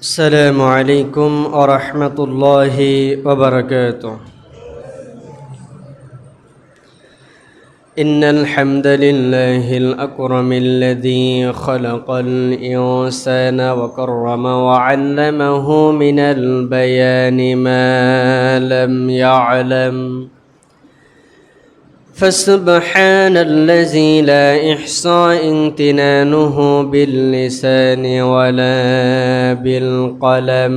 السلام عليكم ورحمة الله وبركاته. إن الحمد لله الأكرم الذي خلق الإنسان وكرم وعلمه من البيان ما لم يعلم، فسبحان الذي لا إحصى امتنانه باللسان ولا بالقلم،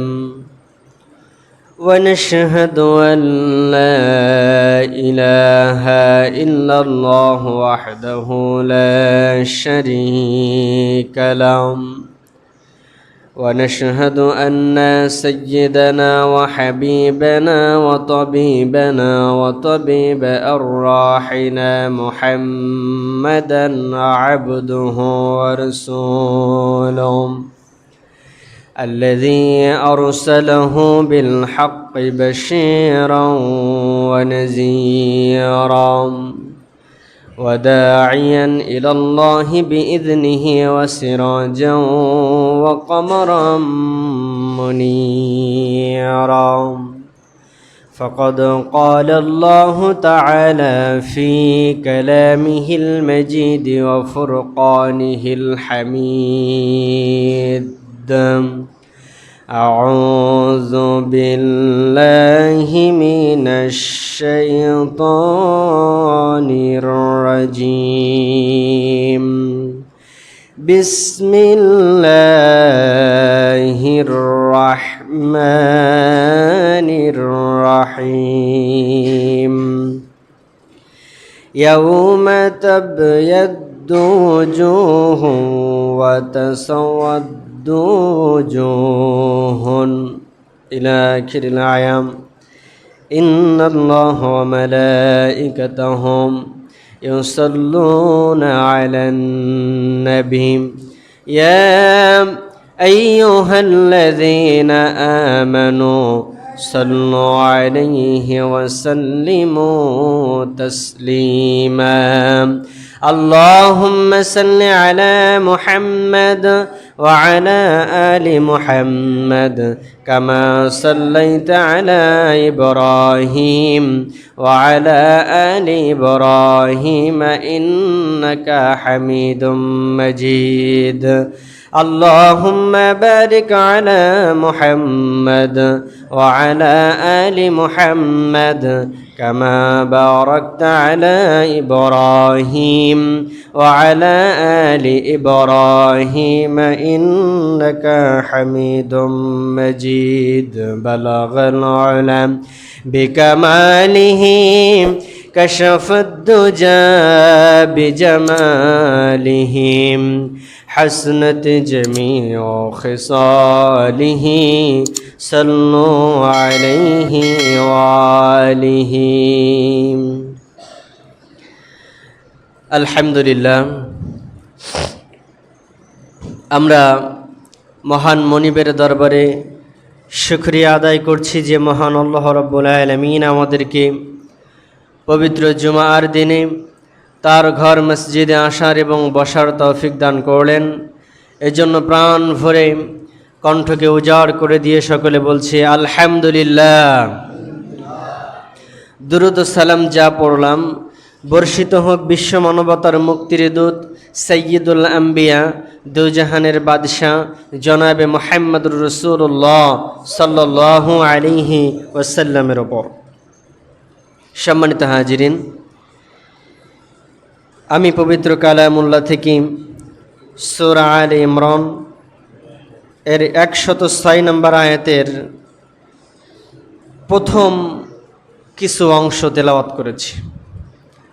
ونشهد أن لا إله إلا الله وحده لا شريك له، ونشهد أن سيدنا وحبيبنا وطبيبنا وطبيب أرواحنا محمدا عبده ورسوله الذي أرسله بالحق بشيرا ونذيرا وداعيا إلى الله بإذنه وسراجا وقمرا منيرا. فقد قال الله تعالى في كلامه المجيد وفرقانه الحميد: أعوذ بالله من الشيطان الرجيم. بسم الله الرحمن الرحيم. يوم تبيض وجوه وتسود وجوه إلى آخر الأيام. إن الله وملائكته يصلون على النبي يا أيها الذين آمنوا صلوا عليه وسلموا تسليما. اللهم صل على محمد وعلى آل محمد كما صليت على إبراهيم وعلى آل إبراهيم إنك حميد مجيد. اللهم بارك على محمد وعلى آل محمد كما باركت على إبراهيم وعلى آل إبراهيم إنك حميد مجيد. بلغ العلم بكماله كشف الدجى بجماله حسنت جميع خصاله صلوا عليه وآله. আলহামদুলিল্লাহ, আমরা মহান মনিবের দরবারে শুকরিয়া আদায় করছি যে মহান আল্লাহ রাব্বুল আলামিন আমাদেরকে পবিত্র জুমার দিনে তার ঘর মসজিদে আসার এবং বসার তৌফিক দান করলেন। এজন্য প্রাণ ভরে কণ্ঠকে উজাড় করে দিয়ে সকলে বলছি আলহামদুলিল্লাহ। দুরূদ ও সালাম যা পড়লাম বর্ষিত হোক বিশ্ব মানবতার মুক্তির দূত সাইয়্যিদুল আম্বিয়া দুজাহানের বাদশাহ জনাবে মুহাম্মদুর রাসূলুল্লাহ সাল্লাল্লাহু আলাইহি ওয়াসাল্লামের ওপর। সম্মানিত হাজিরিন, আমি পবিত্র কালামুল্লাহ থেকে সূরা আলে ইমরান এর 106 নম্বর আয়াতের প্রথম কিছু অংশ তেলাওয়াত করেছি,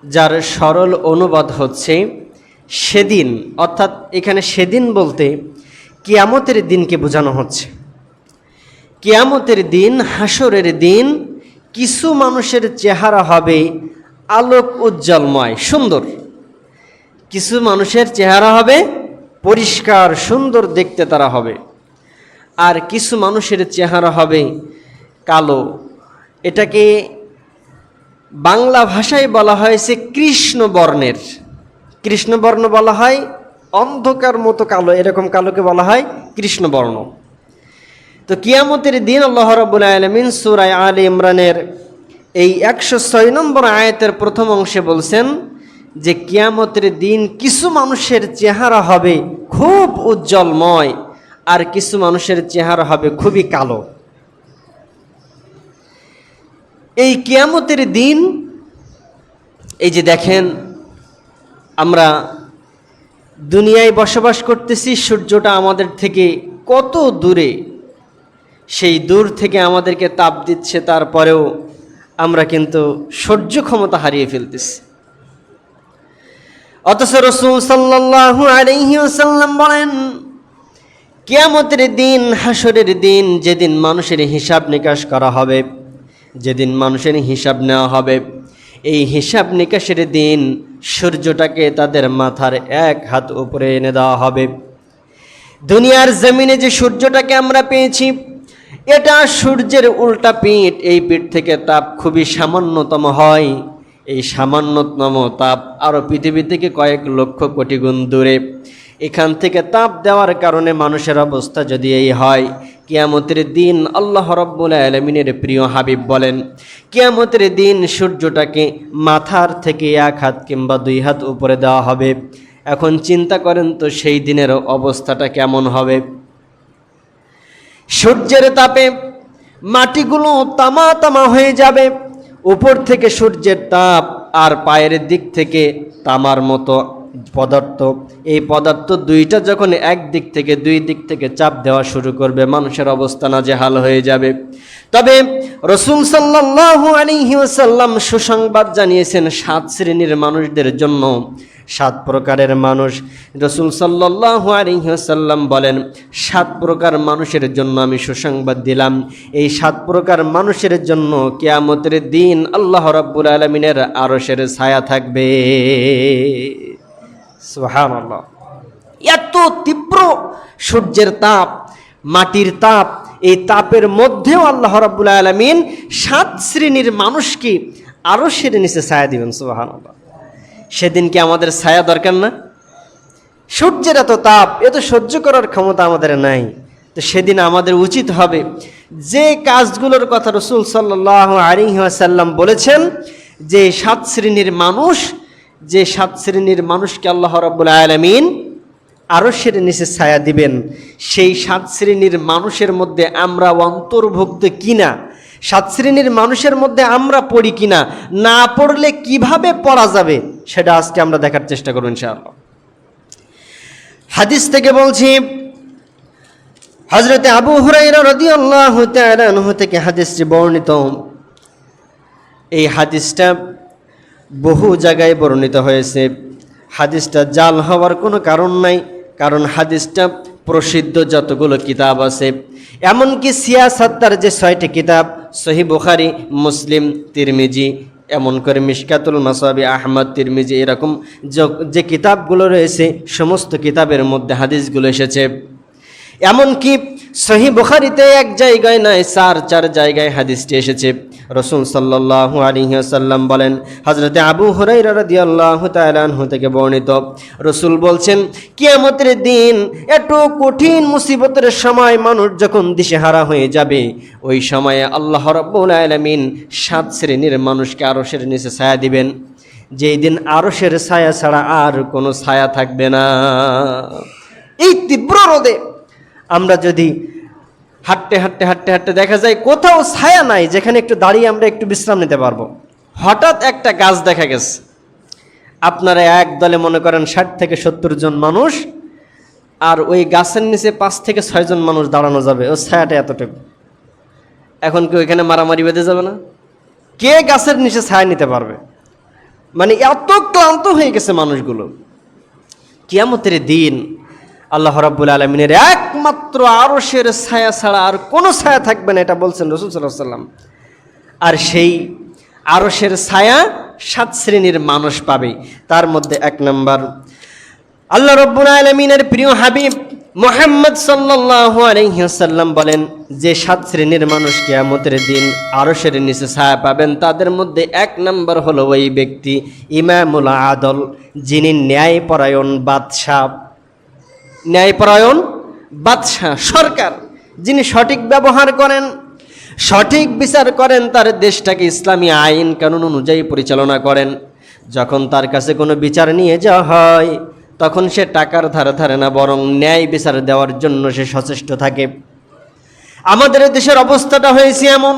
যার সরল অনুবাদ হচ্ছে সেদিন, অর্থাৎ এখানে সেদিন বলতে কিয়ামতের দিনকে বোঝানো হচ্ছে। কিয়ামতের দিন, হাসরের দিন, কিছু মানুষের চেহারা হবে আলোক উজ্জ্বলময় সুন্দর, কিছু মানুষের চেহারা হবে পরিষ্কার সুন্দর দেখতে তারা হবে, আর কিছু মানুষের চেহারা হবে কালো। এটাকে বাংলা ভাষায় বলা হয়েছে কৃষ্ণ বর্ণের। কৃষ্ণবর্ণ বলা হয় অন্ধকার মতো কালো, এরকম কালোকে বলা হয় কৃষ্ণবর্ণ। তো কিয়ামতের দিন আল্লাহ রাব্বুল আলামিন সূরা আলে ইমরানের এই 106 নম্বর আয়াতের প্রথম অংশে বলছেন যে কিয়ামতের দিন কিছু মানুষের চেহারা হবে খুব উজ্জ্বলময়, আর কিছু মানুষের চেহারা হবে খুবই কালো। এই কিয়ামতের দিন, এই যে দেখেন, আমরা দুনিয়ায় বসবাস করতেছি, সূর্যটা আমাদের থেকে কত দূরে, সেই দূর থেকে আমাদেরকে তাপ দিচ্ছে, তারপরেও আমরা কিন্তু সহ্য ক্ষমতা হারিয়ে ফেলতেছি। অথচ রাসূল সাল্লাল্লাহু আলাইহি ওয়াসাল্লাম বলেন, কিয়ামতের দিন, হাসরের দিন, যেদিন মানুষের হিসাব নিকাশ করা হবে, যেদিন মানুষের হিসাব নেওয়া হবে, এই হিসাব নিকাশের দিন সূর্যটাকে তাদের মাথার এক হাত উপরে এনে দেওয়া হবে। দুনিয়ার জমিনে যে সূর্যটাকে আমরা পেয়েছি, এটা সূর্যের উল্টা পিঠ। এই পিঠ থেকে তাপ খুবই সামান্যতম হয়। এই সামান্যতম তাপ আরও পৃথিবী থেকে কয়েক লক্ষ কোটি গুণ দূরে। এখান থেকে তাপ দেওয়ার কারণে মানুষের অবস্থা যদি এই হয়, কিয়ামতের দিন আল্লাহ রাব্বুল আলামিনের প্রিয় হাবিব বলেন, কিয়ামতের দিন সূর্যটাকে মাথার থেকে এক হাত কিংবা 2 হাত উপরে দেওয়া হবে। এখন চিন্তা করেন তো সেই দিনের অবস্থাটা কেমন হবে। সূর্যের তাপে মাটিগুলো তামা তামা হয়ে যাবে, উপর থেকে সূর্যের তাপ, আর পায়ের দিক থেকে তামার মতো পদার্থ, এই পদার্থ দুইটা যখন এক দিক থেকে 2 দিক থেকে চাপ দেওয়া শুরু করবে, মানুষের অবস্থা নাজেহাল হয়ে যাবে। তবে রাসূল সাল্লাল্লাহু আলাইহি ওয়াসাল্লাম সুসংবাদ জানিয়েছেন 7 শ্রেণীর মানুষদের জন্য, 7 প্রকারের মানুষ। রাসূল সাল্লাল্লাহু আলাইহি ওয়াসাল্লাম বলেন, 7 প্রকার মানুষের জন্য আমি সুসংবাদ দিলাম। এই 7 প্রকার মানুষের জন্য কিয়ামতের দিন আল্লাহ রাব্বুল আলামিনের আরশের ছায়া থাকবে। সুবহানাল্লাহ। এত তীব্র সূর্যের তাপ, মাটির তাপ, এই তাপের মধ্যেও আল্লাহ রাব্বুল আলামিন 7 শ্রেণীর মানুষকে আরশের নিচে ছায়া দিবেন। সুবহানাল্লাহ। সেদিন কি আমাদের ছায়া দরকার না? সূর্যের এত তাপ, এত সহ্য করার ক্ষমতা আমাদের নাই। তো সেদিন আমাদের উচিত হবে যে কাজগুলোর কথা রাসূল সাল্লাল্লাহু আলাইহি ওয়াসাল্লাম বলেছেন, যে 7 শ্রেণীর মানুষ, যে 7 শ্রেণীর মানুষকে আল্লাহ রাব্বুল আলামিন আরশের নিচে ছায়া দিবেন, সেই 7 শ্রেণীর মানুষের মধ্যে আমরা অন্তর্ভুক্ত কিনা, 7 শ্রেণীর মানুষের মধ্যে আমরা পড়ি কিনা, না পড়লে কিভাবে পড়া যাবে, সেটা আজকে আমরা দেখার চেষ্টা করব ইনশাআল্লাহ। হাদিস থেকে বলছি, হযরতে আবু হুরায়রা রাদিয়াল্লাহু তাআলা আনহু থেকে হাদিসটি বর্ণিত। এই হাদিসটা বহু জায়গায় বর্ণিত হয়েছে। হাদিসটা জাল হওয়ার কোনো কারণ নাই, কারণ হাদিসটা প্রসিদ্ধ যতগুলো কিতাব আছে, এমনকি সিয়াসাত্তার যে 6টি কিতাব, সহিহ বুখারী, মুসলিম, তিরমিজি, এমন করে মিশকাতুল মাসাবি, আহমদ, তিরমিজি, এরকম যে কিতাবগুলো রয়েছে সমস্ত কিতাবের মধ্যে হাদিসগুলো এসেছে। এমনকি সহিহ বুখারীতে এক জায়গায় নয়, 4 জায়গায় হাদিসটি এসেছে। রাসূল সাল্লাল্লাহু আলাইহি ওয়াসাল্লাম বলেন, হযরতে আবু হুরায়রা রাদিয়াল্লাহু তাআলা আনহু থেকে বর্ণিত, রাসূল বলছেন, কিয়ামতের দিন একটু কঠিন মুসিবতের সময় মানুষ যখন দিশেহারা হয়ে যাবে, ওই সময়ে আল্লাহ রাব্বুল আলামিন 7 শ্রেণীর মানুষকে আরশের নিচে ছায়া দিবেন, যেই দিন আরশের ছায়া ছাড়া আর কোনো ছায়া থাকবে না। এই তীব্র রোদে আমরা যদি হাঁটতে হাঁটতে হাঁটতে হাঁটতে দেখা যায় কোথাও ছায়া নাই যেখানে একটু দাঁড়িয়ে আমরা একটু বিশ্রাম নিতে পারবো, হঠাৎ একটা গাছ দেখা গেছে, আপনারা এক দলে মনে করেন 60 থেকে 70 জন মানুষ, আর ওই গাছের নিচে 5 থেকে 6 জন মানুষ দাঁড়ানো যাবে, ও ছায়াটা এতটুকু। এখন কি ওইখানে মারামারি বেঁধে যাবে না? কে গাছের নিচে ছায়া নিতে পারবে? মানে এত ক্লান্ত হয়ে গেছে মানুষগুলো। কিয়ামতের দিন আল্লাহ রাব্বুল আলামিনের একমাত্র আরশের ছায়া ছাড়া আর কোনো ছায়া থাকবে না, এটা বলছেন রাসূল সাল্লাল্লাহু আলাইহি ওয়াসাল্লাম। আর সেই আরশের ছায়া 7 শ্রেণীর মানুষ পাবে। তার মধ্যে 1 নম্বর, আল্লাহ রাব্বুল আলামিনের প্রিয় হাবিব মুহাম্মদ সাল্লাল্লাহু আলাইহি ওয়াসাল্লাম বলেন, যে 7 শ্রেণীর মানুষ কিয়ামতের দিন আরশের নিচে ছায়া পাবেন, তাদের মধ্যে 1 নম্বর হলো ওই ব্যক্তি ইমামুল আদল, যিনি ন্যায়পরায়ণ বাদশাহ, ন্যায়পরায়ণ বাদশাহ, সরকার, যিনি সঠিক ব্যবহার করেন, সঠিক বিচার করেন, তার দেশটাকে ইসলামী আইন কানুন অনুযায়ী পরিচালনা করেন, যখন তার কাছে কোনো বিচার নিয়ে যাওয়া হয় তখন সে টাকার ধারে ধারে না, বরং ন্যায় বিচার দেওয়ার জন্য সে সচেষ্ট থাকে। আমাদের দেশের অবস্থাটা হয়েছে এমন,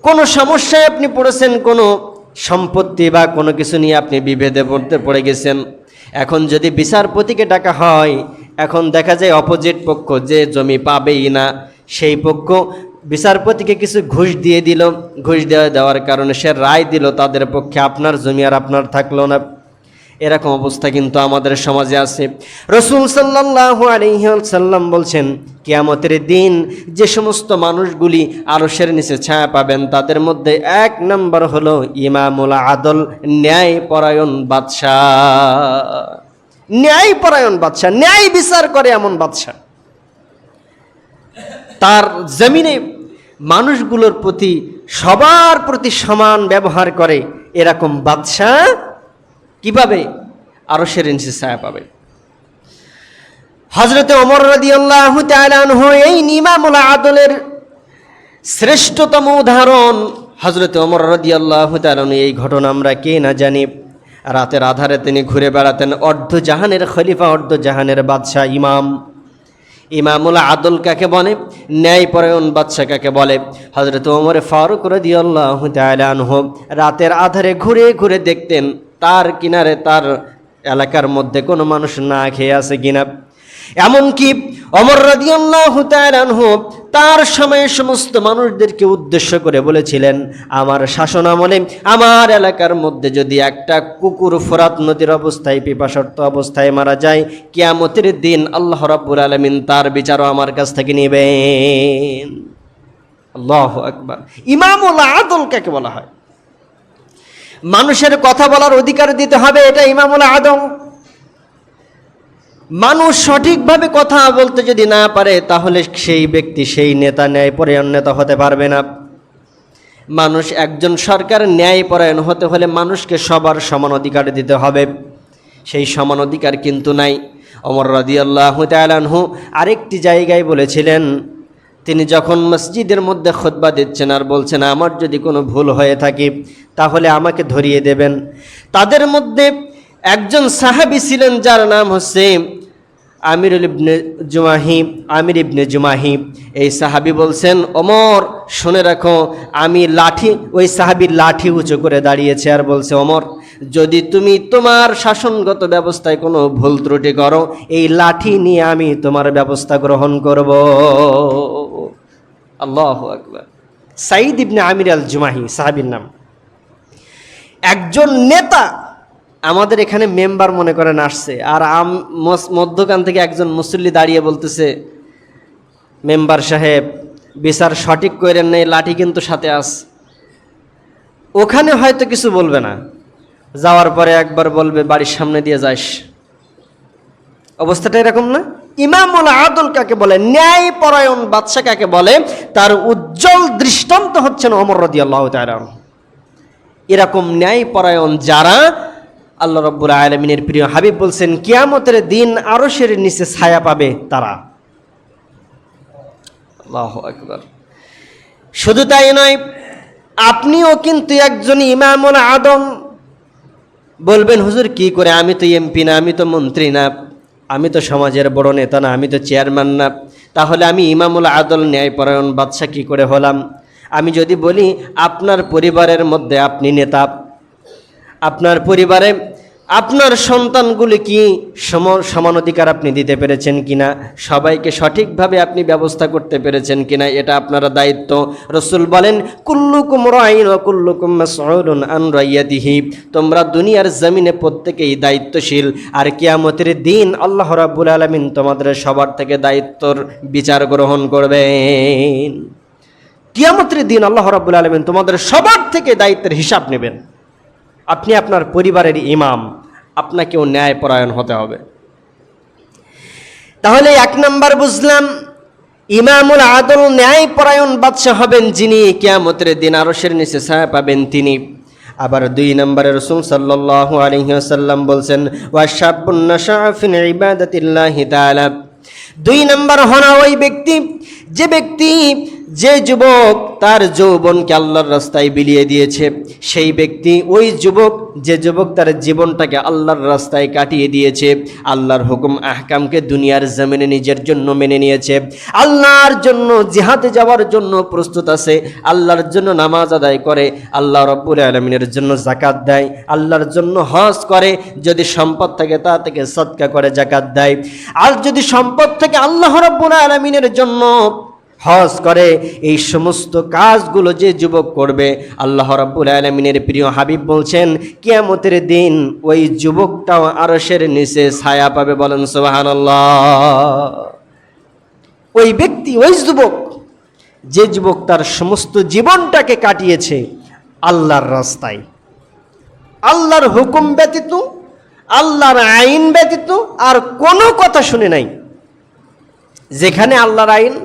কোনো সমস্যায় আপনি পড়েছেন, কোনো সম্পত্তি বা কোনো কিছু নিয়ে আপনি বিভেদে পড়ে গেছেন, এখন যদি বিচারপতিকে ডাকা হয়, এখন দেখা যায় অপোজিট পক্ষ যে জমি পাবেই না, সেই পক্ষ বিচারপতিকে কিছু ঘুষ দিয়ে দিল, ঘুষ দেওয়ার কারণে সে রায় দিল তাদের পক্ষে, আপনার জমি আর আপনার থাকলো না। এরকম অবস্থা কিন্তু আমাদের সমাজে আছে। রাসূল সাল্লাল্লাহু আলাইহি ওয়াসাল্লাম বলছেন, কিয়ামতের দিন যে সমস্ত মানুষগুলি আরশের নিচে ছায়া পাবেন তাদের মধ্যে 1 নম্বর হলো ইমামুল আদল, ন্যায়পরায়ণ বাদশা। ন্যায়পরায়ণ বাদশা, ন্যায় বিচার করে এমন বাদশা, তার জমিনে মানুষগুলোর প্রতি, সবার প্রতি সমান ব্যবহার করে, এরকম বাদশা কিভাবে আরশের নিচে ছায়া পাবে? হযরত ওমর রাদিয়াল্লাহু তাআলা আনহু এই ইমামুল আদলের শ্রেষ্ঠতম উদাহরণ। হযরত ওমর রাদিয়াল্লাহু তাআলা আনহু এই ঘটনা আমরা কে না জানি। রাতের আধারে তিনি ঘুরে বেড়াতেন, অর্ধজাহানের খলিফা, অর্ধজাহানের বাদশাহ, ইমামুল আদল কাকে বলে, ন্যায়পরায়ণ বাদশা কাকে বলে? হযরত ওমর ফারুক রাদিয়াল্লাহু তাআলা আনহু রাতের আধারে ঘুরে ঘুরে দেখতেন তার কিনারে, তার এলাকার মধ্যে কোনো মানুষ না খেয়ে আছে কিনা। এমনকি ওমর রাদিয়াল্লাহু তাআলা আনহু তার সময়ে সমস্ত মানুষদেরকে উদ্দেশ্য করে বলেছিলেন, আমার শাসন আমলে আমার এলাকার মধ্যে যদি একটা কুকুর ফোরাত নদীর অবস্থায়, পিপাসার্ত অবস্থায় মারা যায়, কিয়ামতের দিন আল্লাহ রাব্বুল আলামিন তার বিচারও আমার কাছ থেকে নেবেন। আল্লাহু আকবার। ইমামুল আদল কাকে বলা হয়? মানুষের কথা বলার অধিকার দিতে হবে, এটা ইমামুল আদল। মানুষ সঠিকভাবে কথা বলতে যদি না পারে, তাহলে সেই ব্যক্তি, সেই নেতা ন্যায়পরায়ণ নেতা হতে পারবে না। মানুষ, একজন সরকার ন্যায়পরায়ণ হতে হলে মানুষকে সবার সমান অধিকার দিতে হবে, সেই সমান অধিকার কিন্তু নাই। ওমর রাদিয়াল্লাহু তাআলা আনহু আরেকটি জায়গায় বলেছিলেন, তিনি যখন মসজিদের মধ্যে খুতবা দিচ্ছেন আর বলছেন, আমার যদি কোনো ভুল হয়ে থাকে তাহলে আমাকে ধরিয়ে দেবেন। তাদের মধ্যে একজন সাহাবী ছিলেন যার নাম হচ্ছে আমির ইবনে জুমাহি। এই সাহাবী বলছেন, ওমর শুনে রাখো, আমি লাঠি, ওই সাহাবীর লাঠি উঁচু করে দাঁড়িয়েছে আর বলছে, ওমর যদি তুমি তোমার শাসনগত ব্যবস্থায় কোনো ভুল ত্রুটি করো, এই লাঠি নিয়ে আমি তোমার ব্যবস্থা গ্রহণ করব। আল্লাহু আকবার। সাঈদ ইবনে আমির আল জুমাহি সাহাবীর নাম। একজন নেতা, আমাদের এখানে মেম্বার মনে করেন আসছে, আর মধ্যখান থেকে একজন মুসল্লি দাঁড়িয়ে বলতেছে, মেম্বার সাহেব বিচার সঠিক করেন নাই, লাঠি কিন্তু সাথে আস। ওখানে হয়তো কিছু বলবে না, যাওয়ার পরে একবার বলবে বাড়ির সামনে দিয়ে যাস। অবস্থাটা এরকম না? ইমামুল আদল কাকে বলে, ন্যায়পরায়ণ বাদশা কাকে বলে, তার উজ্জ্বল দৃষ্টান্ত হচ্ছেন ওমর রাদিয়াল্লাহু তাআলা। এরকম ন্যায়পরায়ণ যারা, আল্লাহ রাব্বুল আলামিনের প্রিয় হাবিব বলছেন, কিয়ামতের দিন আরশের নিচে ছায়া পাবে তারা। আল্লাহু আকবার। শুধু তাই নয়, আপনিও কিন্তু একজন ইমামুল আদল। বলবেন, হুজুর কি করে, আমি তো এমপি না, আমি তো মন্ত্রী না, আমি তো সমাজের বড় নেতা না, আমি তো চেয়ারম্যান না, তাহলে আমি ইমামুল আদল ন্যায়পরায়ণ বাদশা কি করে হলাম? আমি যদি বলি, আপনার পরিবারের মধ্যে আপনি নেতা, আপনার পরিবারে আপনার সন্তানগুলি কি সমান অধিকার আপনি দিতে পেরেছেন কিনা, সবাইকে সঠিকভাবে আপনি ব্যবস্থা করতে পেরেছেন কিনা, এটা আপনার দায়িত্ব। রাসূল বলেন, কুল্লুকুম রাঈন ওয়া কুল্লুকুম মাসউলুন আন রাইয়াতিহি। তোমরা দুনিয়ার জমিনে প্রত্যেকেই দায়িত্বশীল, আর কিয়ামতের দিন আল্লাহ রাব্বুল আলামিন তোমাদের সবার থেকে দায়িত্বর বিচার গ্রহণ করবেন। কিয়ামতের দিন আল্লাহ রাব্বুল আলামিন তোমাদের সবার থেকে দায়িত্বের হিসাব নেবেন। আপনি আপনার পরিবারের ইমাম, আপনাকেও ন্যায়পরায়ণ হতে হবে। তাহলে 1 নাম্বার বুঝলাম, ইমামুল আদল ন্যায়পরায়ণ বাদশা হবেন যিনি কিয়ামতের দিন আরশের নিচে ছায়া পাবেন তিনি। আবার 2 নম্বরে রাসূল সাল্লাল্লাহু আলাইহি ওয়াসাল্লাম বলছেন, ওয়া শাবুন নাশা ফি ইবাদাতিল্লাহি তাআলা। 2 নম্বর হলো ওই ব্যক্তি যে ব্যক্তি, যে যুবক তার যৌবনকে আল্লাহর রাস্তায় বিলিয়ে দিয়েছে, সেই ব্যক্তি, ওই যুবক, যে যুবক তার জীবনটাকে আল্লাহর রাস্তায় কাটিয়ে দিয়েছে, আল্লাহর হুকুম আহকামকে দুনিয়ার জমিনে নিজের জন্য মেনে নিয়েছে, আল্লাহর জন্য জিহাদে যাওয়ার জন্য প্রস্তুত আছে, আল্লাহর জন্য নামাজ আদায় করে, আল্লাহ রাব্বুল আলামিনের জন্য যাকাত দেয়, আল্লাহর জন্য হজ করে, যদি সম্পদ থাকে তা থেকে সদকা করে যাকাত দেয়, আর যদি সম্পদ থেকে আল্লাহ রাব্বুল আলামিনের জন্য হজ করে, এই সমস্ত কাজগুলো যে যুবক করবে, আল্লাহ রাব্বুল আলামিনের প্রিয় হাবিব বলছেন কিয়ামতের দিন ওই যুবকটাও আরশের নিচে ছায়া পাবে। বলেন সুবহানাল্লাহ। ওই ব্যক্তি, ওই যুবক, যে যুবক তার সমস্ত জীবনটাকে কাটিয়েছে আল্লাহর রাস্তায়, আল্লাহর হুকুম ব্যতীত, আল্লাহর আইন ব্যতীত আর কোনো কথা শুনে নাই। যেখানে আল্লাহর আইন,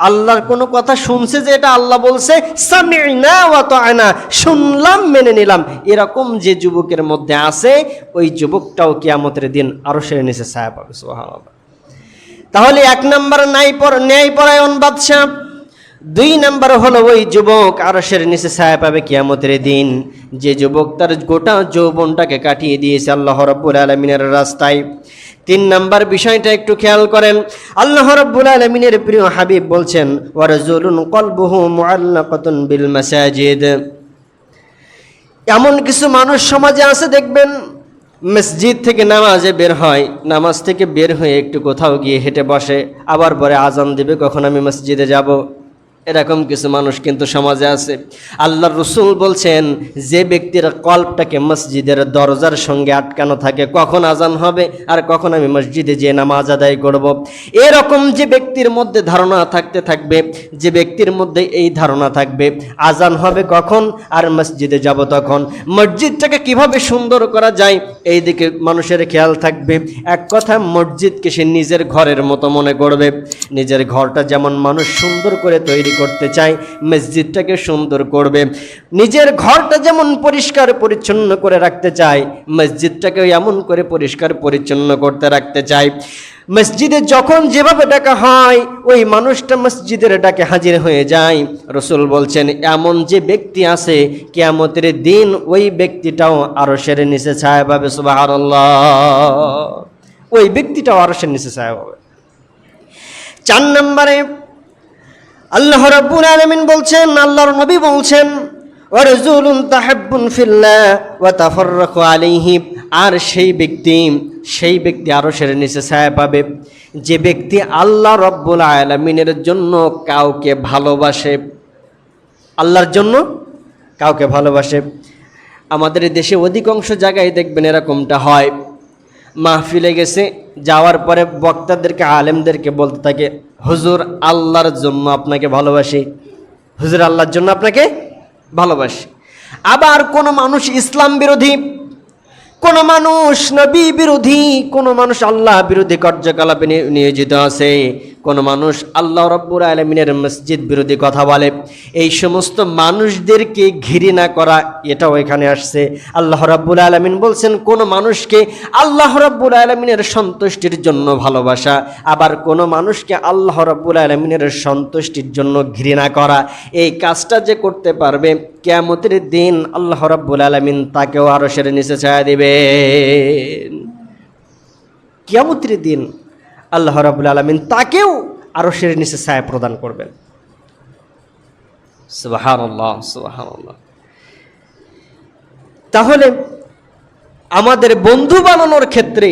আল্লাহর কোনো কথা শুনছে যে এটা আল্লাহ বলছে, সামি'না ওয়া তা'না, শুনলাম মেনে নিলাম, এরকম যে যুবকের মধ্যে আছে, ওই যুবকটাও কিয়ামতের দিন আরশের নিচে ছায়া পাবে। সুবহানাল্লাহ। তাহলে 1 নম্বর ন্যায়পরায়ণ বাদশা, 2 নম্বর হলো ওই যুবক আরশের নিচে ছায়া পাবে কিয়ামতের দিন, যে যুবক তার গোটা যৌবনটাকে কাটিয়ে দিয়েছে আল্লাহ রাব্বুল আলামিনের রাস্তায়। 3 নম্বর বিষয়টা একটু খেয়াল করেন। আল্লাহ রাব্বুল আলামিনের প্রিয় হাবিব বলছেন, ওয়া রাজুলুন কলবুহু মুআল্লাকাতুন বিল মাসাজিদ। এমন কিছু মানুষ সমাজে আছে, দেখবেন মসজিদ থেকে নামাজে বের হয়, নামাজ থেকে বের হয়ে একটু কোথাও গিয়ে হেঁটে বসে, আবার পরে আজান দিবে কখন আমি মসজিদে যাব। এরকম কিছু মানুষ কিন্তু সমাজে আছে। আল্লাহর রাসূল বলছেন, যে ব্যক্তির কলবটাকে মসজিদের দরজার সঙ্গে আটকানো থাকে, কখন আজান হবে আর কখন আমি মসজিদে যেয়ে নামাজ আদায় করব, এরকম যে ব্যক্তির মধ্যে ধারণা থাকতে থাকবে, যে ব্যক্তির মধ্যে এই ধারণা থাকবে আজান হবে কখন আর মসজিদে যাব তখন, মসজিদটাকে কিভাবে সুন্দর করা যায় এই দিকে মানুষের খেয়াল থাকবে। এক কথা, মসজিদকে সে নিজের ঘরের মতো মনে করবে। নিজের ঘরটা যেমন মানুষ সুন্দর করে তৈরি করতে চায়, মসজিদটাকে সুন্দর করবে। নিজের ঘরটা যেমন পরিষ্কার পরিচ্ছন্ন করে রাখতে চায়, মসজিদটাকে এমন করে পরিষ্কার পরিচ্ছন্ন করতে রাখতে চায়। মসজিদে যখন যেভাবে ডাকা হয়, ওই মানুষটা মসজিদের ডাকে হাজির হয়ে যায়। রাসূল বলছেন, এমন যে ব্যক্তি আছে কিয়ামতের দিন ওই ব্যক্তিটাও আরশের নিচে ছায়া পাবে। সুবহানাল্লাহ। ওই ব্যক্তিটাও আরশের নিচে ছায়া পাবে। 4 নম্বরে আল্লাহ রাব্বুল আলামিন বলছেন, আল্লাহর নবী বলছেন, ওয়া রাজুলুন তাহাব্বুন ফিল্লাহ ওয়া তাফাররাকু আলাইহি। আর সেই ব্যক্তি আরশের নিচে ছায়া পাবে যে ব্যক্তি আল্লাহ রাব্বুল আলামিনের জন্য কাউকে ভালোবাসে, আল্লাহর জন্য কাউকে ভালোবাসে। আমাদের দেশে অধিকাংশ জায়গায় দেখবেন এরকমটা হয়। মাহফিলে গেছে, যাওয়ার পরে বক্তাদেরকে, আলেমদেরকে বলতে থাকে, হুজুর আল্লাহর জন্য আপনাকে ভালোবাসি, হুজুর আল্লাহর জন্য আপনাকে ভালোবাসি। আবার কোনো মানুষ ইসলাম বিরোধী, কোনো মানুষ নবী বিরোধী, কোনো মানুষ আল্লাহ বিরোধী কার্যকলাপে নিয়োজিত আছে, কোনো মানুষ আল্লাহ রাব্বুল আলামিনের মসজিদ বিরোধী কথা বলে। এই সমস্ত মানুষদেরকে ঘৃণা করা, এটাও এখানে আসছে। আল্লাহ রাব্বুল আলামিন বলছেন, কোনো মানুষকে আল্লাহ রাব্বুল আলামিনের সন্তুষ্টির জন্য ভালোবাসা, আবার কোনো মানুষকে আল্লাহ রাব্বুল আলামিনের সন্তুষ্টির জন্য ঘৃণা করা, এই কাজটা যে করতে পারবে, কিয়ামতের দিন আল্লাহ রাব্বুল আলামিন তাকেও আরশের নিচে ছায়া দিবেন। কিয়ামতের দিন আল্লাহ রাব্বুল আলামিন তাকেও আরশের নিচে ছায়া প্রদান করবেন। সুবহানাল্লাহ, সুবহানাল্লাহ। তাহলে আমাদের বন্ধু বানানোর ক্ষেত্রে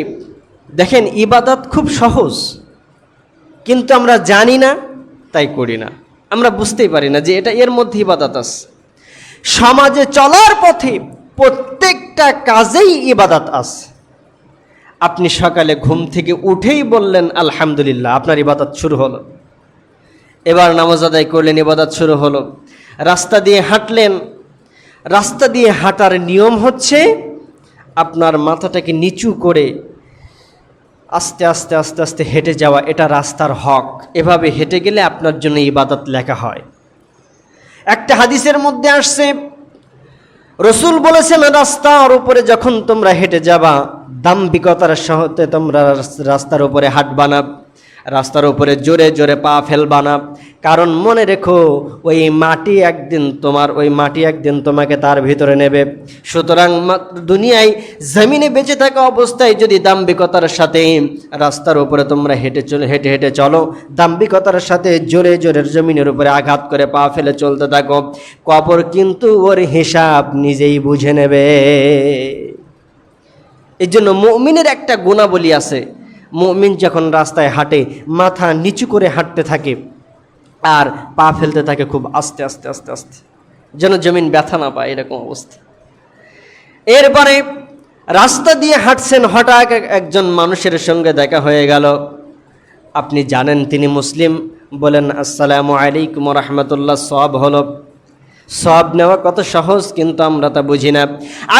দেখেন, ইবাদত খুব সহজ, কিন্তু আমরা জানি না, তাই করি না। আমরা বুঝতেই পারি না যে এটা এর মধ্যে ইবাদত আছে। সমাজে চলার পথে প্রত্যেকটা কাজেই ইবাদত আছে। আপনি সকালে ঘুম থেকে উঠেই বললেন আলহামদুলিল্লাহ, আপনার ইবাদত শুরু হলো। এবার নামাজ আদায় করলেন, ইবাদত শুরু হলো। রাস্তা দিয়ে হাঁটলেন, রাস্তা দিয়ে হাঁটার নিয়ম হচ্ছে আপনার মাথাটাকে নিচু করে আস্তে আস্তে আস্তে আস্তে হেঁটে যাওয়া, এটা রাস্তার হক। এভাবে হেঁটে গেলে আপনার জন্য ইবাদত লেখা হয়। একটা হাদিসের মধ্যে আসছে, রাসূল বলেছেন, রাস্তার উপরে যখন তোমরা হেঁটে যাবা, দাম্ভিকতার সাথে তোমরা রাস্তার উপরে হাঁটবা না। রাস্তার উপরে জোরে জোরে পা ফেলবা না, কারণ মনে রেখো ওই মাটি একদিন তোমাকে তার ভিতরে নেবে। সুতরাং দুনিয়ায় জমিনে বেঁচে থাকা অবস্থায় যদি দাম্ভিকতার সাথে রাস্তার উপরে তোমরা হেঁটে হেঁটে চলো, দাম্ভিকতার সাথে জোরে জোরে জমিনের উপরে আঘাত করে পা ফেলে চলতে থাকো, কবর কিন্তু ওর হিসাব নিজেই বুঝে নেবে। এই জন্য মুমিনের একটা গুণাবলী আছে, মুমিন যখন রাস্তায় হাঁটে মাথা নিচু করে হাঁটতে থাকে আর পা ফেলতে থাকে খুব আস্তে আস্তে আস্তে আস্তে, যেন জমিন ব্যথা না পায়, এরকম অবস্থা। এরপরে রাস্তা দিয়ে হাঁটছেন, হঠাৎ একজন মানুষের সঙ্গে দেখা হয়ে গেল, আপনি জানেন তিনি মুসলিম, বলেন আসসালামু আলাইকুম রহমতুল্লাহ, সওয়াব হলো। সওয়াব নেওয়া কত সহজ, কিন্তু আমরা তা বুঝি না।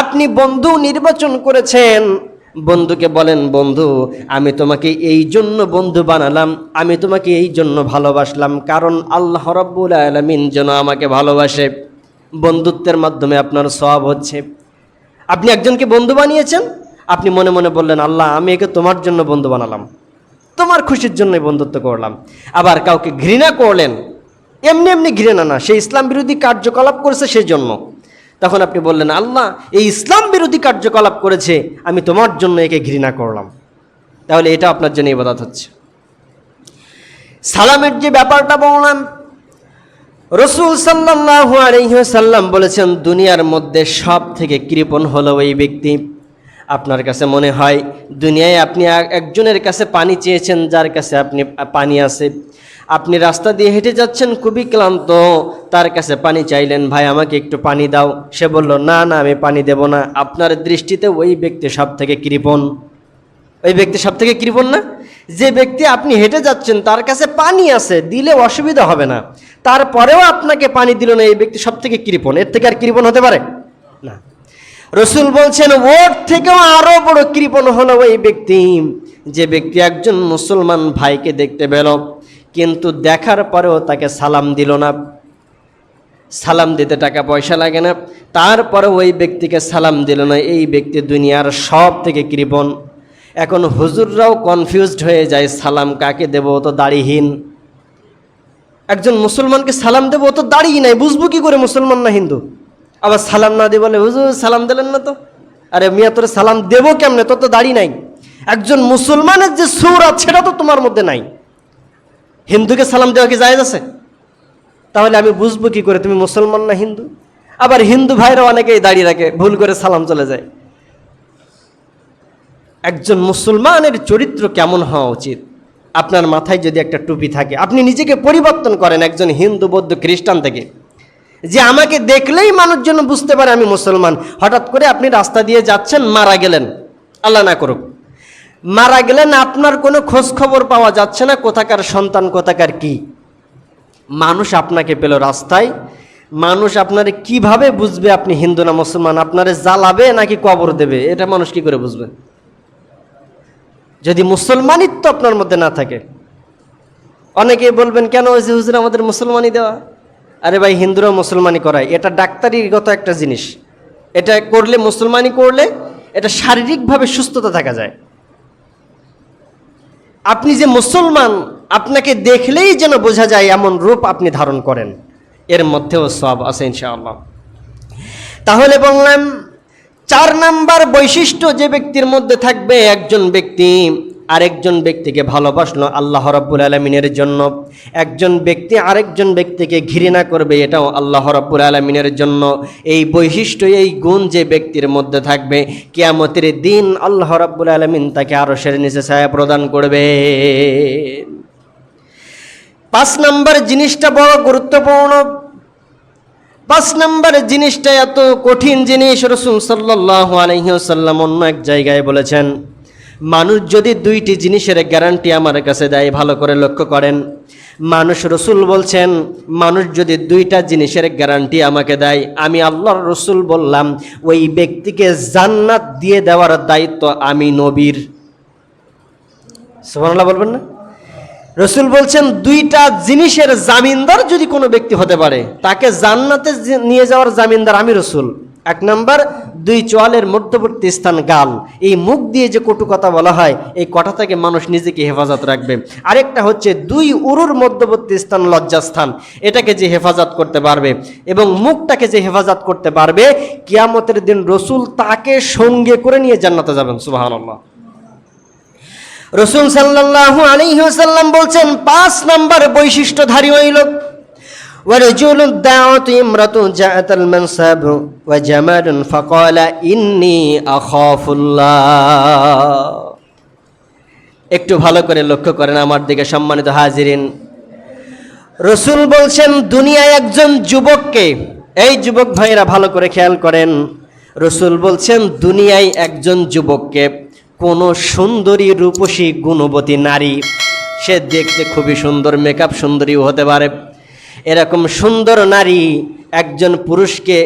আপনি বন্ধু নির্বাচন করেছেন, বন্ধুকে বলেন, বন্ধু আমি তোমাকে এই জন্য বন্ধু বানালাম, আমি তোমাকে এই জন্য ভালোবাসলাম, কারণ আল্লাহ রাব্বুল আলামিন যেন আমাকে ভালোবাসে। বন্ধুত্বের মাধ্যমে আপনার সওয়াব হচ্ছে। আপনি একজনকে বন্ধু বানিয়েছেন, আপনি মনে মনে বললেন, আল্লাহ আমি একে তোমার জন্য বন্ধু বানালাম, তোমার খুশির জন্যই বন্ধুত্ব করলাম। আবার কাউকে ঘৃণা করলেন, এমনি এমনি ঘৃণা না, সে ইসলাম বিরোধী কার্যকলাপ করেছে সেই জন্য, তখন আপনি বললেন, আল্লাহ এই ইসলাম বিরোধী কার্যকলাপ করেছে, আমি তোমার জন্য একে ঘৃণা করলাম। তাহলে এটা আপনার জন্য ইবাদত হচ্ছে। সালামের যে ব্যাপারটা বললাম, রাসূল সাল্লাল্লাহু আলাইহি ওয়াসাল্লাম বলেছেন, দুনিয়ার মধ্যে সব থেকে কৃপণ হলো ওই ব্যক্তি। আপনার কাছে মনে হয় দুনিয়ায় আপনি একজনের কাছে পানি চেয়েছেন, যার কাছে আপনি পানি আছে, আপনি রাস্তা দিয়ে হেঁটে যাচ্ছেন, খুবই ক্লান্ত, তার কাছে পানি চাইলেন, ভাই আমাকে একটু পানি দাও, সে বলল না না আমি পানি দেব না। আপনার দৃষ্টিতে ওই ব্যক্তি সব থেকে কৃপণ। ওই ব্যক্তি সব থেকে কৃপণ না? যে ব্যক্তি আপনি হেঁটে যাচ্ছেন, তার কাছে পানি আছে, দিলে অসুবিধা হবে না, তারপরেও আপনাকে পানি দিল না, এই ব্যক্তি সব থেকে কৃপণ। এর থেকে আর কৃপণ হতে পারে না। রাসূল বলছেন, ওর থেকেও আরো বড় কৃপণ হলো ওই ব্যক্তি, যে ব্যক্তি একজন মুসলমান ভাইকে দেখতে পেল, কিন্তু দেখার পরেও তাকে সালাম দিল না। সালাম দিতে টাকা পয়সা লাগে না, তারপরে ওই ব্যক্তিকে সালাম দিল না, এই ব্যক্তি দুনিয়ার সব থেকে কৃপণ। এখন হুজুররাও কনফিউজড হয়ে যায়, সালাম কাকে দেব, ও তো দাড়িহীন। একজন মুসলমানকে সালাম দেবো, ও তো দাড়ি নাই, বুঝবো কি করে মুসলমান না হিন্দু? আবার সালাম না দিয়ে বলে, হুজুর সালাম দিলেন না তো। আরে মিয়া তোরে সালাম দেবো কেমনে, তোর তো দাড়ি নাই। একজন মুসলমানের যে সূরত সেটা তো তোমার মধ্যে নাই। হিন্দুকে সালাম দেওয়া কি জায়েজ আছে? তাহলে আমি বুঝবো কি করে তুমি মুসলমান না হিন্দু? আবার হিন্দু ভাইরা অনেকেই দাঁড়িয়ে রাখে, ভুল করে সালাম চলে যায়। একজন মুসলমানের চরিত্র কেমন হওয়া উচিত? আপনার মাথায় যদি একটা টুপি থাকে, আপনি নিজেকে পরিবর্তন করেন একজন হিন্দু, বৌদ্ধ, খ্রিস্টান থেকে, যে আমাকে দেখলেই মানুষজন বুঝতে পারে আমি মুসলমান। হঠাৎ করে আপনি রাস্তা দিয়ে যাচ্ছেন, মারা গেলেন, আল্লাহ না করুক, মারা গেলেন, আপনার কোনো খোঁজ খবর পাওয়া যাচ্ছে না, কোথাকার সন্তান, কোথাকার কি। মানুষ আপনাকে পেল রাস্তায়, মানুষ আপনারে কিভাবে বুঝবে আপনি হিন্দু না মুসলমান? আপনারে জ্বালাবে নাকি কবর দেবে? এটা মানুষ কি করে বুঝবে যদি মুসলমানিত্ব আপনার মধ্যে না থাকে? অনেকে বলবেন, কেন ওই যে হুজুর আমাদের মুসলমানি দেওয়া? আরে ভাই, হিন্দুরা মুসলমানি করায়, এটা ডাক্তারিগত একটা জিনিস। এটা করলে, মুসলমানি করলে এটা শারীরিকভাবে সুস্থতা থাকা যায়। আপনি যে মুসলমান, আপনাকে দেখলেই যেন বোঝা যায় এমন রূপ আপনি ধারণ করেন, এর মধ্যেও সওয়াব আছে ইনশাআল্লাহ। তাহলে বললাম, 4 নাম্বার বৈশিষ্ট্য যে ব্যক্তির মধ্যে থাকবে, একজন ব্যক্তি আরেকজন ব্যক্তিকে ভালোবাসলো আল্লাহ রাব্বুল আলামিনের জন্য, একজন ব্যক্তি আরেকজন ব্যক্তিকে ঘৃণা করবে, এটাও আল্লাহ রাব্বুল আলামিনের জন্য। এই বৈশিষ্ট্য, এই গুণ যে ব্যক্তির মধ্যে থাকবে, কিয়ামতের দিন আল্লাহ রাব্বুল আলামিন তাকে আরশের নিচে ছায়া প্রদান করবে। 5 নাম্বার জিনিসটা বড় গুরুত্বপূর্ণ। 5 নাম্বার জিনিসটা এত কঠিন জিনিস, রাসূল সাল্লাল্লাহু আলাইহি ওয়াসাল্লাম অন্য এক জায়গায় বলেছেন, মানুষ যদি 2টি জিনিসের গ্যারান্টি আমার কাছে দেয়, ভালো করে লক্ষ্য করেন, মানুষ, রাসূল বলছেন, মানুষ যদি 2টা জিনিসের গ্যারান্টি আমাকে দেয়, আমি আল্লাহর রাসূল বললাম, ওই ব্যক্তিকে জান্নাত দিয়ে দেওয়ার দায়িত্ব আমি নবীর। সুবহানাল্লাহ বলবেন না? রাসূল বলছেন, 2টা জিনিসের জামিনদার যদি কোনো ব্যক্তি হতে পারে, তাকে জান্নাতে নিয়ে যাওয়ার জামিনদার আমি রাসূল। 1 নাম্বার, দুই চোয়ালের মধ্যবর্তী স্থান গাল, এই মুখ দিয়ে যে কটু কথা বলা হয় এই কথা থেকে মানুষ নিজেকে হেফাজত রাখবে। আরেকটা হচ্ছে দুই উরুর মধ্যবর্তী স্থান লজ্জাস্থান, এটাকে যে হেফাজত করতে পারবে এবং মুখটাকে যে হেফাজত করতে পারবে, কিয়ামতের দিন রসুল তাকে সঙ্গে করে নিয়ে জান্নাতে যাবেন। সুবহানাল্লাহ। রসুল সাল্লাল্লাহু আলাইহি ওয়াসাল্লাম বলছেন 5 নাম্বার বৈশিষ্ট্যধারী ওই লোক, ورجل الدعوة امرأة جاءت المنصب وجمال فقال إني أخاف الله। একটু ভালো করে লক্ষ্য করেন আমার দিকে সম্মানিত হাজিরিন। রসুল বলছেন দুনিয়ায় একজন যুবককে, এই যুবক ভাইরা ভালো করে খেয়াল করেন, রসুল বলছেন দুনিয়ায় একজন যুবককে, কোন সুন্দরী রূপসী গুণবতী নারী, সে দেখতে খুবই সুন্দর, মেকআপ সুন্দরীও হতে পারে, এরকম সুন্দর নারী একজন পুরুষকে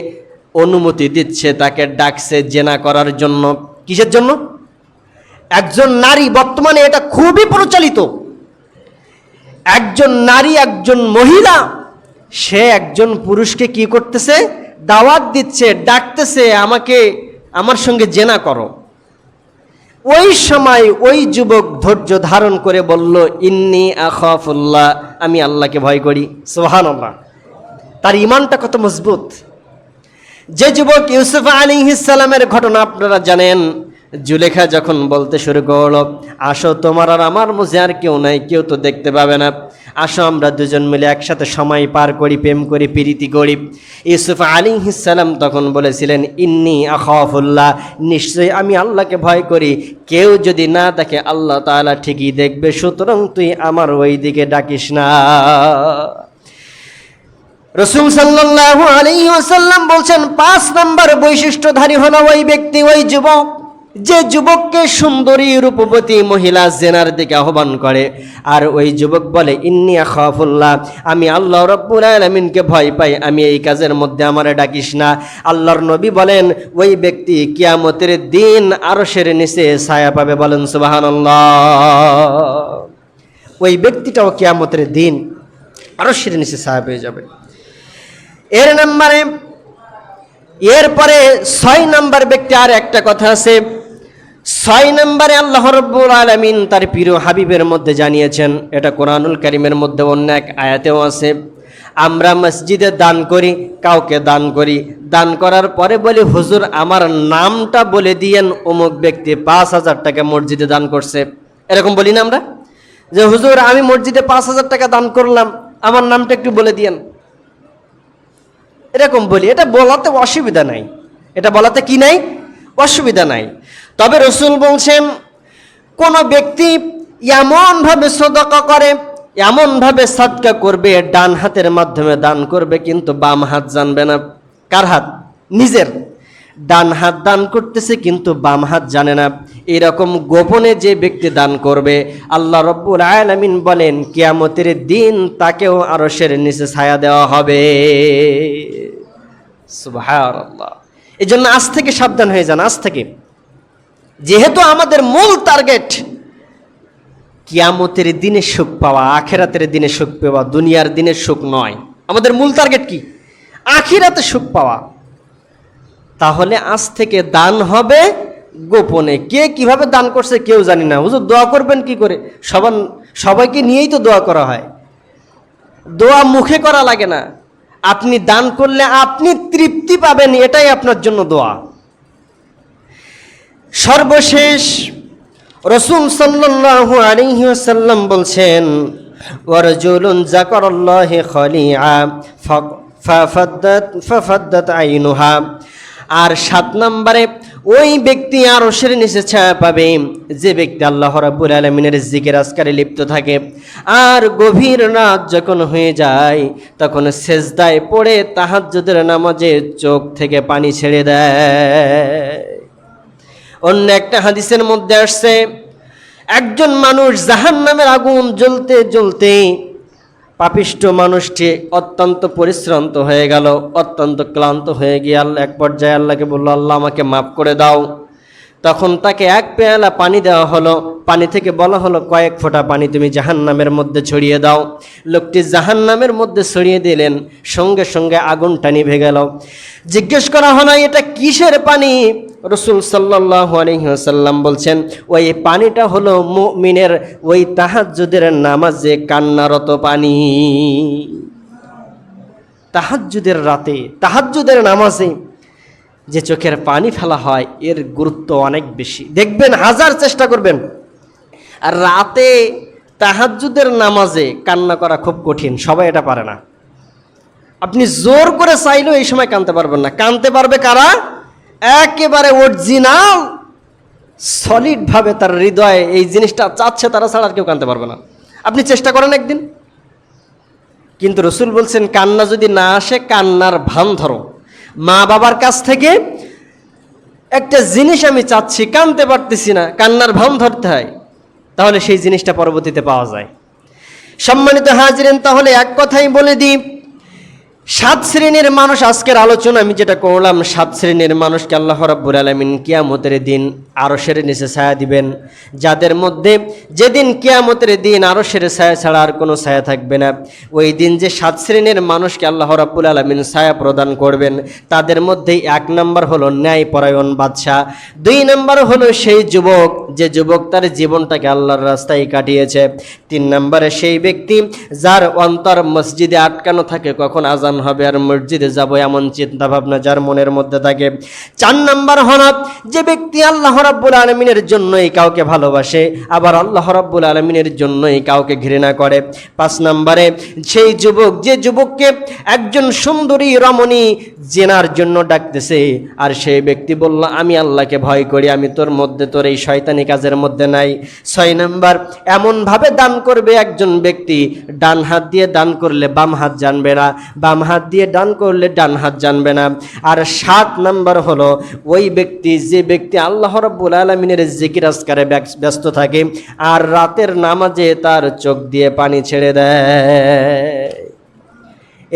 অনুমতি দিচ্ছে, তাকে ডাকছে জেনা করার জন্য। কিসের জন্য? একজন নারী, বর্তমানে এটা খুবই প্রচলিত, একজন নারী, একজন মহিলা, সে একজন পুরুষকে কি করতেছে? দাওয়াত দিচ্ছে, ডাকতেছে, আমাকে, আমার সঙ্গে জেনা করো। ওই সময় ওই যুবক ধৈর্য ধারণ করে বলল, ইন্নী আখাফুল্লাহ, আমি আল্লাহকে ভয় করি। সুবহানাল্লাহ। তার ঈমানটা কত মজবুত। যে যুবক ইউসুফ আলাইহিস সালামের ঘটনা আপনারা জানেন, জুলেখা যখন বলতে শুরু করলো, আসো তোমার আর আমার মাঝে আর কেউ নাই, কেউ তো দেখতে পাবে না, আসো আমরা দুজন মিলে একসাথে সময় পার করি, প্রেম করি, প্রীতি করি। ইউসুফ আলাইহিস সালাম তখন বলেছিলেন, ইন্নী আখাফুল্লাহ, নিশ্চয়ই আমি আল্লাহকে ভয় করি, কেউ যদি না দেখে আল্লাহ তাআলা ঠিকই দেখবে, সুতরাং তুই আমার ওই দিকে ডাকিস না। রাসূল সাল্লাল্লাহু আলাইহি ওয়াসাল্লাম বলছেন 5 নাম্বার বৈশিষ্ট্যধারী হলো ওই ব্যক্তি, ওই যুবক, যে যুবককে সুন্দরী রূপবতী মহিলা জেনার দিকে আহ্বান করে, আর ওই যুবক বলে ইন্নী আখাফুল্লাহ, আমি আল্লাহ রাব্বুল আলামিনকে ভয় পাই, আমি এই কাজের মধ্যে আমারে ডাকিস না। আল্লাহর নবী বলেন ওই ব্যক্তি কিয়ামতের দিন আরশের নিচে ছায়া পাবে। বলেন সুবহানাল্লাহ। ওই ব্যক্তিটাও কিয়ামতের দিন আরশের নিচে ছায়া পেয়ে যাবে। এরপরে 6 নাম্বার ব্যক্তি, আর একটা কথা আছে, 6 নম্বরে আল্লাহ রাব্বুল আলামিন তার প্রিয় হাবিবের মধ্যে জানিয়েছেন, এটা কোরআনুল কারীমের মধ্যে অন্য এক আয়াতেও আছে, আমরা মসজিদে দান করি, কাউকে দান করি, দান করার পরে বলি হুজুর আমার নামটা বলে দিয়েন, অমুক ব্যক্তি 5,000 টাকা মসজিদে দান করছে। এরকম বলি না আমরা, যে হুজুর আমি মসজিদে 5,000 টাকা দান করলাম, আমার নামটা একটু বলে দিয়েন, এরকম বলি। এটা বলাতে অসুবিধা নাই, এটা বলাতে কি নাই? অসুবিধা নাই। তবে রাসূল বলছেন কোন ব্যক্তি এমনভাবে সদকা করে, এমনভাবে সাদকা করবে, ডান হাতের মাধ্যমে দান করবে কিন্তু বাম হাত জানবে না। কার হাত? নিজের। ডান হাত দান করতেছে কিন্তু বাম হাত জানে না, এরকম গোপনে যে ব্যক্তি দান করবে, আল্লাহ রাব্বুল আলামিন বলেন কিয়ামতের দিন তাকেও আরশের নিচে ছায়া দেওয়া হবে। সুবহানাল্লাহ। এই জন্য আজ থেকে সাবধান হয়ে যান, আজ থেকে, যেহেতু আমাদের মূল টার্গেট কিয়ামতের দিনে সুখ পাওয়া, আখিরাতের দিনে সুখ পাওয়া, দুনিয়ার দিনে সুখ নয়। আমাদের মূল টার্গেট কি? আখিরাতে সুখ পাওয়া। তাহলে আজ থেকে দান হবে গোপনে। কে কিভাবে দান করছে কেউ জানি না। হুজুর দোয়া করবেন কি করে? সবাইকে নিয়েই তো দোয়া করা হয়, দোয়া মুখে করা লাগে না। আপনি দান করলে আপনি তৃপ্তি পাবেন, এটাই আপনার জন্য দোয়া। সর্বশেষ রাসূল সাল্লাল্লাহু আলাইহি ওয়াসাল্লাম বলছেন ওয়ারাজুলুন যাকারাল্লাহি খালিআ ফাফাদ্দাত আইনুহা। আর 7 নম্বরে ওই ব্যক্তি আরশের নিচে ছায়া পাবে যে ব্যক্তি আল্লাহ রাব্বুল আলামিনের জিকির আজকারে লিপ্ত থাকে, আর গভীর রাত যখন হয়ে যায় তখন সেজদায় পড়ে তাহাজ্জুদের নামাজে চোখ থেকে পানি ছেড়ে দেয়। অন্য একটা হাদিসের মধ্যে আসছে একজন মানুষ জাহান্নামের আগুন জ্বলতে জ্বলতে পাপিষ্ঠ মানুষটি অত্যন্ত পরিশ্রান্ত হয়ে গেল, অত্যন্ত ক্লান্ত হয়ে গিয়ে এক পর্যায়ে আল্লাহকে বলল, আল্লাহ আমাকে মাফ করে দাও। তখন তাকে এক পেয়ালা পানি দেওয়া হলো, পানি থেকে বলা হলো কয়েক ফোঁটা পানি তুমি জাহান্নামের মধ্যে ছড়িয়ে দাও। লোকটি জাহান্নামের মধ্যে ছড়িয়ে দিলেন, সঙ্গে সঙ্গে আগুনটা নিভে গেল। জিজ্ঞেস করা হলো এটা কিসের পানি? রাসূল সাল্লাল্লাহু আলাইহি ওয়াসাল্লাম বলছেন ওই পানিটা হলো মুমিনের ওই তাহাজ্জুদের নামাজে কান্নারত পানি। তাহাজ্জুদের রাতে, তাহাজ্জুদের নামাজে যে চোখের পানি ফেলা হয় এর গুরুত্ব অনেক বেশি। দেখবেন হাজার চেষ্টা করবেন, আর রাতে তাহাজ্জুদের নামাজে কান্না করা খুব কঠিন, সবাই এটা পারে না। আপনি জোর করে চাইলেও এই সময় কাঁদতে পারবেন না। কাঁদতে পারবে কারা? একেবারে অরিজিনাল সলিড ভাবে তার হৃদয়ে এই জিনিসটা চাচ্ছে, তারা ছাড়া আর কেউ কাঁদতে পারবে না। আপনি চেষ্টা করেন একদিন। কিন্তু রসুল বলছেন কান্না যদি না আসে, কান্নার ভান ধরো। মা বাবার কাছ থেকে একটা জিনিস আমি চাচ্ছি, কাঁদতে পারতেছি না, কান্নার ভান ধরতে হয়, তাহলে সেই জিনিসটা পরবর্তীতে পাওয়া যায়। সম্মানিত হাজিরিন, তাহলে এক কথাই বলে দিই, 7 শ্রেণীর মানুষ, আজকের আলোচনা আমি যেটা করলাম, 7 শ্রেণীর মানুষকে আল্লাহ রাব্বুল আলামিন কিয়ামতের দিন আরশের নিচে ছায়া দিবেন, যাদের মধ্যে যেদিন কিয়ামতের দিন আরশের ছায়া ছাড়া আর কোনো ছায়া থাকবে না। ওই দিন যে 7 শ্রেণীর মানুষকে আল্লাহ রাব্বুল আলামিন ছায়া প্রদান করবেন, তাদের মধ্যেই 1 নম্বর হলো ন্যায়পরায়ণ বাদশা। 2 নম্বর হলো সেই যুবক যে যুবক তার জীবনটাকে আল্লাহর রাস্তায় কাটিয়েছে। 3 নম্বরে সেই ব্যক্তি যার অন্তর মসজিদে আটকানো থাকে, কখন আজান হবে আর মসজিদে যাব এমন চিন্তা ভাবনা যার মনের মধ্যে থাকে। 4 নম্বর হলো যে ব্যক্তি আল্লাহ রাব্বুল আলামিনের জন্যই কাউকে ভালোবাসে, আবার আল্লাহ রাব্বুল আলামিনের জন্যই কাউকে ঘৃণা করে। 5 নম্বরে সেই যুবক যে যুবককে একজন সুন্দরী রমণী জেনার জন্য ডাকতেছে, আর সেই ব্যক্তি বলল আমি আল্লাহকে ভয় করি, আমি তোর মধ্যে, তোর এই শয়তানি কাজের মধ্যে নাই। 6 নম্বর এমন ভাবে দান করবে একজন ব্যক্তি, ডান হাত দিয়ে দান করলে বাম হাত জানবে না, বাম হাত দিয়ে দান করলে ডান হাত জানবে না। আর 7 নম্বর হলো ওই ব্যক্তি যে ব্যক্তি আল্লাহ রাব্বুল আলামিনের জিকির আজকারে ব্যস্ত থাকে আর রাতের নামাজে তার চোখ দিয়ে পানি ছেড়ে দেয়।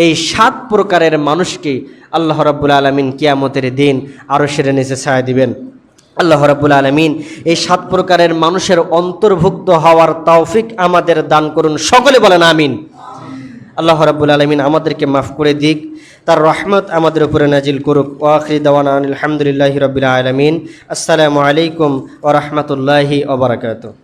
এই 7 প্রকারের মানুষকে আল্লাহ রাব্বুল আলামিন কিয়ামতের দিন আরশের নিচে ছায়া দিবেন। আল্লাহ রাব্বুল আলামিন এই 7 প্রকারের মানুষের অন্তর্ভুক্ত হওয়ার তৌফিক আমাদের দান করুন, সকলে বলেন আমিন। আল্লাহ রাব্বুল আলামিন আমাদেরকে মাফ করে দিক, তার রহমত আমাদের উপরে নাজিল করুক। ওয়া আখিরু দাওয়ানা আলহামদুলিল্লাহি রাব্বিল আলামিন। আসসালামু আলাইকুম ওয়া রাহমাতুল্লাহি ওয়া বারাকাতুহু।